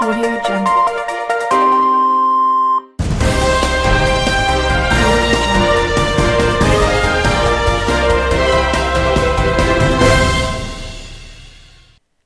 Audio Jungle.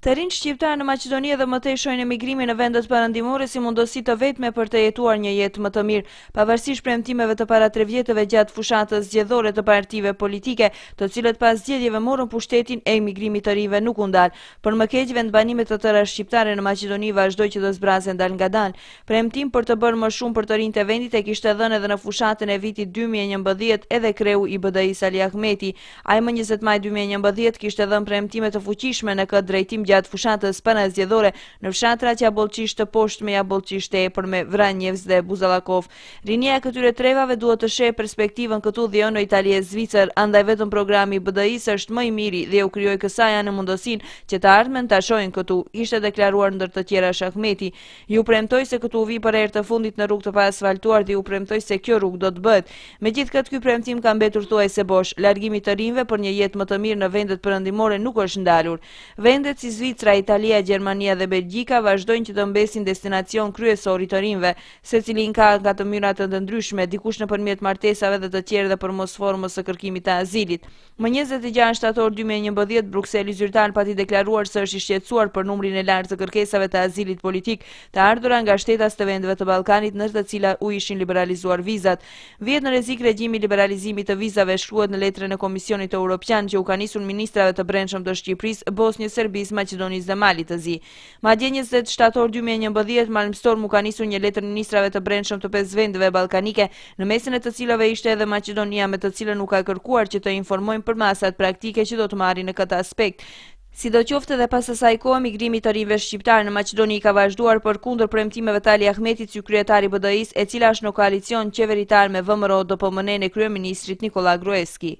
Të rinj shqiptar në Maqedoni dhe mëtej shohin emigrimin në vendet perëndimore si mundësi të vetme për të jetuar një jetë më të mirë, pavarësisht premtimeve të para 3 vjetëve gjatë fushatës zgjedhore të partive politike, të cilët pas zgjedhjeve morën pushtetin e emigrimit të rinjve nuk u ndal. Për më keq, vendbanimet të tëra shqiptare në Maqedoni vazhdoi që të zbrasen dal ngadal. Premtim për të bërë më shumë për të rinjt e vendit e kishte dhënë edhe në fushatën e vitit 2011 edhe kreu i BDI-s Ali Ahmeti. Ai më 20 maj 2011 kishte dhënë premtime të fuqishme në këtë drejtim gjatë fushatës parazgjedhore në fshatrat Jabollçish të poshtme, Jabollçish të epërme, Vranjevs dhe Buzallakov. Rinia e këtyre trevave duhet të sheh perspektivën këtu dhe jo në Itali e Zvicër, andaj vetëm programi i BDI-s është më i miri dhe u krijoi kësaj në mundësinë që të ardhmen ta shohin këtu, ishte deklaruar ndër të tjera Ahmeti. Ju premtoj se këtu vi për herë të fundit në rrugë të paasfaltuar dhe ju premtoj se kjo rrugë do të bëhet. Megjithatë, ky premtim ka mbetur thuajse bosh. Largimi të rinjve për një jetë më të mirë në vendet perëndimore nuk është ndalur. Vendet si Zvicra, Italia, Gjermania dhe Belgjika vazhdojnë që të mbesin destinacion kryesor i të rinjve, secili ka nga të mënyra të ndryshme, dikush nëpërmjet martesave dhe të tjerë dhe për mos formës së kërkimit të azilit. Më 26 shtator 2011, Brukseli zyrtar pati deklaruar se është i shqetësuar për numrin e lartë të kërkesave të azilit politik të ardhura nga shtetas të vendeve të Ballkanit, në të cilat u ishin liberalizuar vizat. Vjet në rrezik regjimi i liberalizimit të vizave, shkruhet në letrën e Komisionit Evropian që u ka nisur ministrave të brendshëm të Shqipërisë, Bosnjës, Serbisë, Maqedonisë dhe Malit të Zi. Madje 20 shtator 2011, Malmstorm u ka nisur një letër ministrave të brendshëm të 5 vendeve ballkanike, në mesin e të cilave ishte edhe Maqedonia, me të cilën u ka kërkuar që të informojnë për masat praktike që do të marrin në këtë aspekt. Sidoqoftë edhe pas asaj kohe, migrimi të rinjve shqiptar në Maqedoni ka vazhduar përkundër premtimeve të Ali Ahmetit, si kryetari i BDI-s, e cila është në koalicion qeveritar me VMRO DPMN e kryeministrit Nikola Gruevski.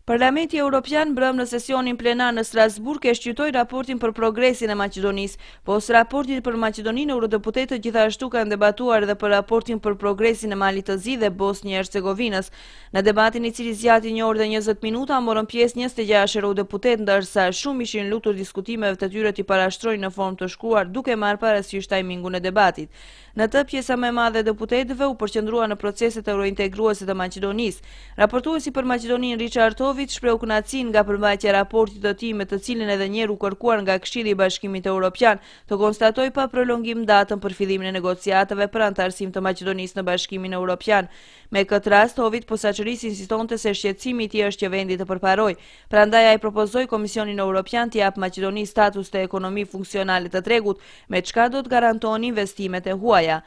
Parlamenti Evropian mbrëm në sesionin plenar në Strasburg e shqyrtoi raportin për progresin e Maqedonisë. Pos raportit për Maqedoninë, eurodeputentët gjithashtu kanë debatuar edhe për raportin për progresin e Malit të Zi dhe Bosnjë e Hercegovinës. Në debatin i cili zgjati 1 orë dhe 20 minuta, morën pjesë 26 eurodeputet, ndërsa shumë ishin lutur diskutimeve të tyre t'i parashtrojnë në formë të shkruar, duke marrë parasysh tajmingun e debatit. Në të, pjesa më e madhe e deputetëve u përqendrua në proceset eurointegruese të Maqedonisë. Raportuesi për Maqedoninë Richard shpreu kënaqësinë nga përmbajtja e raportit të tij, me të cilin edhe një herë u kërkuar nga Këshilli i Bashkimit Evropian të konstatojë pa prolongim datën për fillimin e negociatave për antarësim të Maqedonisë në Bashkimin Evropian. Me këtë rast, Hovit posaçërisë insistonte se shqetësimi i tij është që vendi të përparojë. Prandaj ai propozoi Komisionin Evropian të japë Maqedonisë status të ekonomi funksionale të tregut, me çka do të garantohen investimet e huaja.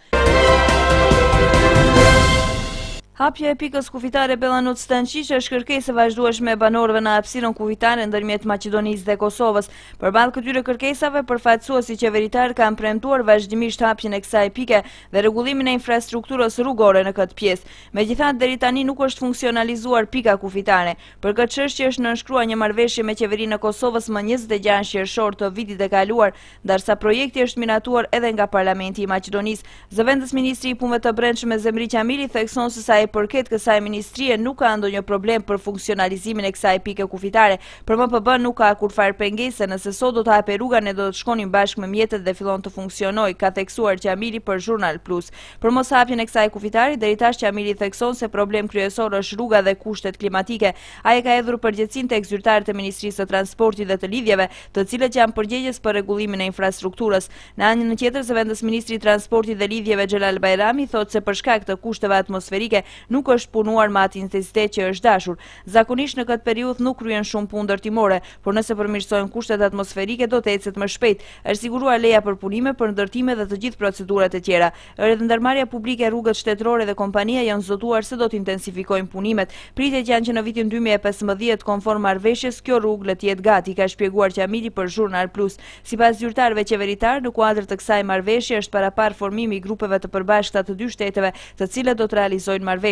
Hapja e pikës kufitare Bellanut Stanqish është kërkesë e vazhdueshme e banorëve në hapësirën kufitare ndërmjet Maqedonisë dhe Kosovës. Përballë këtyre kërkesave, përfaqësuesi qeveritar kanë premtuar vazhdimisht hapjen e kësaj pike dhe rregullimin e infrastrukturës rrugore në këtë pjesë. Megjithatë, deri tani nuk është funksionalizuar pika kufitare. Për këtë çështje është nënshkruar një marrëveshje me qeverinë e Kosovës më 26 qershor të vitit e kaluar, ndërsa projekti është miratuar edhe nga Parlamenti i Maqedonisë. Zëvendës ministri i punëve të brendshme Zemri Qamili thekson se sa përket kësaj ministrie nuk ka ndonjë problem për funksionalizimin e kësaj pike kufitare. Për MPB nuk ka kurfar pengese, nëse sot do të hapë rruga ne do të shkonim bashkë me mjetet dhe fillon të funksionojë, ka theksuar Qamili për Zhurnal Plus. Për mos hapjen e kësaj kufitare, deri tash Qamili thekson se problem kryesor është rruga dhe kushtet klimatike. Ai ka hedhur përgjegjësinë tek zyrtarët e Ministrisë së Transportit dhe të Lidhjeve, të cilët janë përgjegjës për rregullimin e infrastrukturës. Në anën tjetër, zëvendës ministri i Transportit dhe Lidhjeve Xhelal Bajrami thotë se për shkak të kushteve atmosferike nuk është punuar me atë intensitet që është dashur. Zakonisht në këtë periudhë nuk kryen shumë punë ndërtimore, por nëse përmirësohen kushtet atmosferike do të ecet më shpejt. Është siguruar leja për punime, për ndërtime dhe të gjithë procedurat e tjera. Edhe ndërmarrja publike, rrugët shtetërore dhe kompania janë zotuar se do të intensifikojnë punimet. Pritet janë që në vitin 2015, konform marrëveshjes, kjo rrugë le të jetë gati, ka shpjeguar Qamili për Zhurnal Plus. Sipas zyrtarëve qeveritar, në kuadër të kësaj marrëveshje është parapar formimi i grupeve të përbashkëta të dy shteteve, të cilët do të realizojnë marrëveshjen.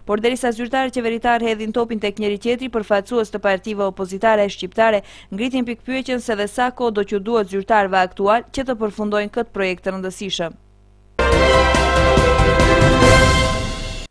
Por derisa zyrtarët qeveritar hedhin topin tek njëri tjetri, përfaqësues të partive opozitare shqiptare ngritin pikpyetjen se dhe sa kohë do që duhet zyrtarëve aktual që të përfundojnë këtë projekt të rëndësishëm.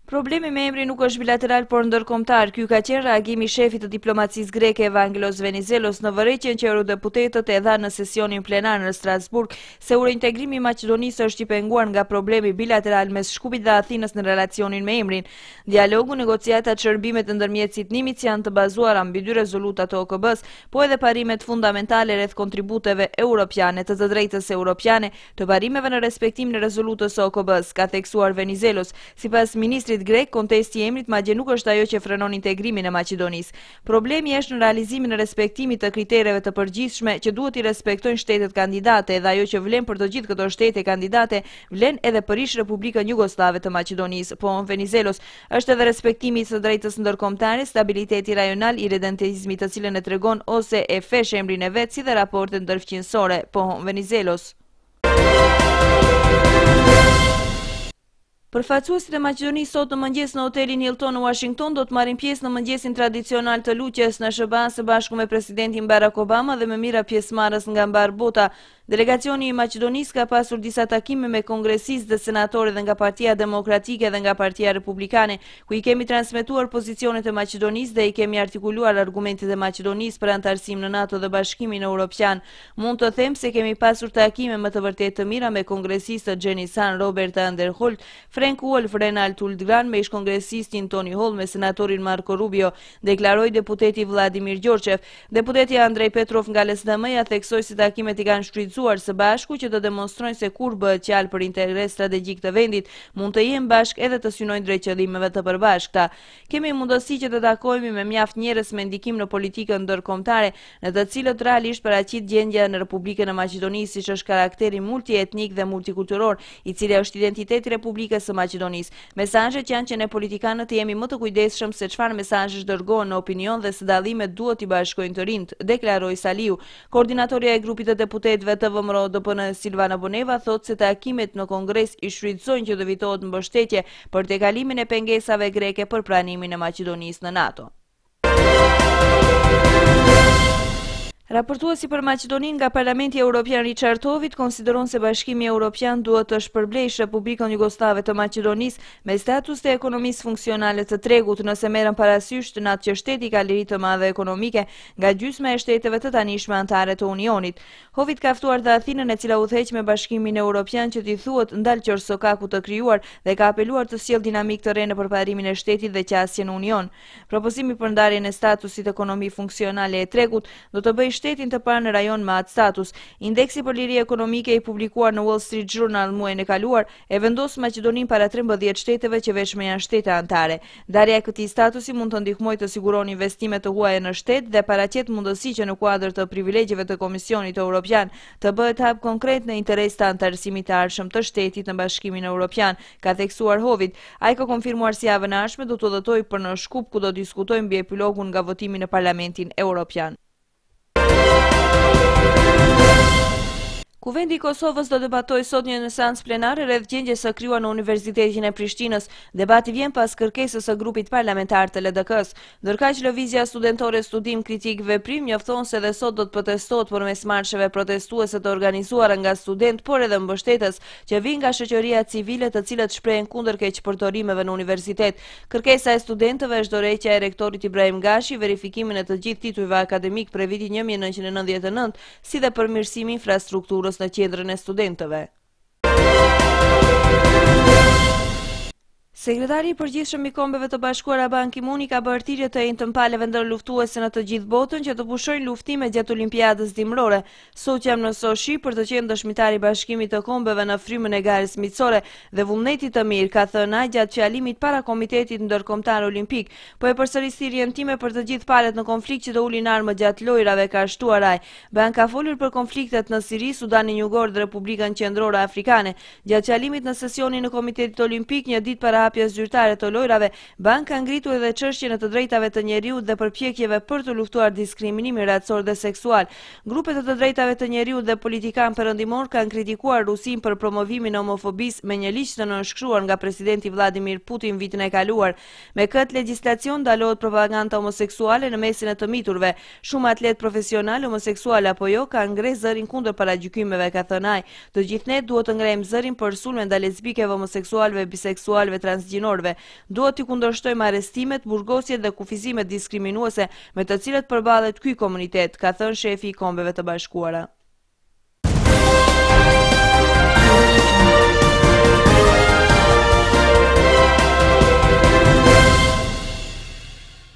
Problemi me emrin nuk është bilateral, por ndërkombëtar. Ky ka qenë reagimi i shefit të diplomacisë greke Evangelos Venizelos në vërejtjen që eurodeputetët e dhanë në sesionin plenar në Strasburg se eurointegrimi i Maqedonisë është i penguar nga problemi bilateral mes Shkupit dhe Athinës në relacionin me emrin. Dialogu, negociatat, shërbimet e ndërmjetësit nimit janë të bazuara mbi dy rezoluta të OKB-s, po edhe parimet fundamentale rreth kontributeve europiane, të drejtës europiane, të parimeve në respektimin e rezolutës së OKB-s, ka theksuar Venizelos. Sipas ministrit grek, kontesti i emrit madje nuk është ajo që frenon integrimin e Maqedonisë. Problemi është në realizimin e respektimit të kritereve të përgjithshme që duhet i respektojnë shtetet kandidate, dhe ajo që vlen për të gjithë këto shtete kandidate vlen edhe për ish Republikën Jugoslave të Maqedonisë. Po Venizelos, është edhe respektimi i së drejtës ndërkombëtare, stabiliteti rajonal, irredentizmi të cilën e tregon ose e fesh emrin e vet, si dhe raportet ndërfqinësore. Po Venizelos. Përfaqësuesit e Maqedonisë sot në mëngjes në hotelin Hilton në Washington do të marrin pjesë në mëngjesin tradicional të luqjes në SBA së bashku me presidentin Barack Obama dhe me mijëra pjesëmarrës nga mbar bota. Delegacioni i Maqedonisë ka pasur disa takime me kongresistë dhe senatorë dhe nga Partia Demokratike dhe nga Partia Republikane, ku i kemi transmetuar pozicionet e Maqedonisë dhe i kemi artikuluar argumentet e Maqedonisë për antarësim në NATO dhe Bashkimin Evropian. Mund të them se kemi pasur takime më të vërtetë të mira me kongresistët Jenny San, Robert Anderholt, Frank Wolf, Renald Tuldran, me ish-kongresistin Tony Hall, me senatorin Marco Rubio, deklaroi deputeti Vladimir Gjorqev. Deputeti Andrej Petrov nga LSDM-ja theksoi se takimet i kanë shfrytzuar së bashku që të demonstrojnë se kur bëhet fjalë për interes strategjik të vendit, mund të jenë bashkë edhe të synojnë drejt qëllimeve të përbashkëta. Kemi mundësi që të takohemi me mjaft njerëz me ndikim në politikën ndërkombëtare, në të cilët realisht paraqit gjendja në Republikën e Maqedonisë, siç është karakteri multietnik dhe multikulturor, i cili është identiteti i Republikës së Maqedonisë. Mesazhet janë që ne politikanët jemi më të kujdesshëm se çfarë mesazhesh dërgohen në opinion dhe se dallimet duhet i bashkojnë të rinjt, deklaroi Saliu. Koordinatorja e grupit të deputetëve të VMRO-DPN Silvana Boneva thotë se takimet në Kongres i shfrytëzojnë që të vitohet mbështetje për tejkalimin e pengesave greke për pranimin e Maqedonisë në NATO. Raportuesi për Maqedoninë nga Parlamenti Evropian Richard Howitt konsideron se Bashkimi Evropian duhet të shpërblejë Republikën Jugoslave të Maqedonisë me status të ekonomisë funksionale të tregut, nëse merren parasysh të natë që shteti ka liri të madhe ekonomike nga gjysma e shteteve të tanishme anëtare të Unionit. Howitt ka ftuar dhe Athinën, e cila udhëheq me Bashkimin Evropian që t'i thuhet ndal qorsokaku të krijuar, dhe ka apeluar të sjellë dinamik të re në përparimin e shtetit dhe qasjen në Union. Propozimi për ndarjen e statusit ekonomi funksionale e tregut do të bëjë shtetin të parë në rajon me atë status. Indeksi për liri ekonomike i publikuar në Wall Street Journal muajin e kaluar e vendos Maqedoninë para 13 shteteve që vetëm janë shtete anëtare. Ndarja e këtij statusi mund të ndihmojë të siguronë investime të huaja në shtet dhe paraqet mundësi që në kuadër të privilegjeve të Komisionit Evropian të bëhet hap konkret në interes të antarësimit të ardhshëm të shtetit në Bashkimin Evropian, ka theksuar Howitt. Ai ka konfirmuar se javën e ardhshme do të udhëtojë për në Shkup, ku do diskutojnë mbi epilogun nga votimi në Parlamentin Evropian. Kuvendi i Kosovës do debatoj sot një seancë plenare rreth gjendjes së krijuar në Universitetin e Prishtinës. Debati vjen pas kërkesës së grupit parlamentar të LDK-s. Ndërkaq lëvizja studentore Studim Kritik Veprim njofton se dhe sot do të protestohet përmes marsheve protestuese të organizuara nga student, por edhe mbështetës që vijnë nga shoqëria civile, të cilët shprehen kundër keqpërdorimeve në universitet. Kërkesa e studentëve është dorëheqja e rektorit Ibrahim Gashi, verifikimin e të gjithë titujve akademik për vitin 1999, si dhe përmirësimi infrastrukturës në qendrën e studentëve. Sekretari i përgjithshëm i Kombeve të Bashkuara Ban Ki-moon ka bërë thirrje të njëjtën palëve ndër luftuese në të gjithë botën që të pushojnë luftime gjatë Olimpiadës dimrore. Sot jam në Sochi për të qenë dëshmitar i Bashkimit të Kombeve në frymën e garës miqësore dhe vullnetit të mirë, ka thënë ai gjatë fjalimit para Komitetit Ndërkombëtar Olimpik. Po e përsëris thirrjen time për të gjithë palët në konflikt që të ulin armët gjatë lojrave, ka shtuar ai. Ban ka folur për konfliktet në Siri, Sudanin Jugor dhe Republikën Qendrore Afrikane. Gjatë fjalimit në sesionin e Komitetit Olimpik një ditë para hapjes zyrtare të lojrave, Ban ka ngritur edhe çështjen e të drejtave të njeriut dhe përpjekjeve për të luftuar diskriminimin racor dhe seksual. Grupet e të drejtave të njeriut dhe politikan perëndimor kanë kritikuar Rusinë për promovimin e homofobisë me një ligj të nënshkruar nga presidenti Vladimir Putin vitin e kaluar. Me këtë legjislacion ndalohet propaganda homoseksuale në mesin e të miturve. Shumë atlet profesional homoseksual apo jo kanë ngrenë zërin kundër paragjykimeve, ka thënë ai. Të gjithë ne duhet të ngrejmë zërin për sulme ndaj lesbikëve, homoseksualëve, biseksualëve, transgjinorëve. Duhet t'i kundërshtojmë arrestimet, burgosjet dhe kufizimet diskriminuese me të cilat përballet ky komunitet, ka thënë shefi i Kombeve të Bashkuara.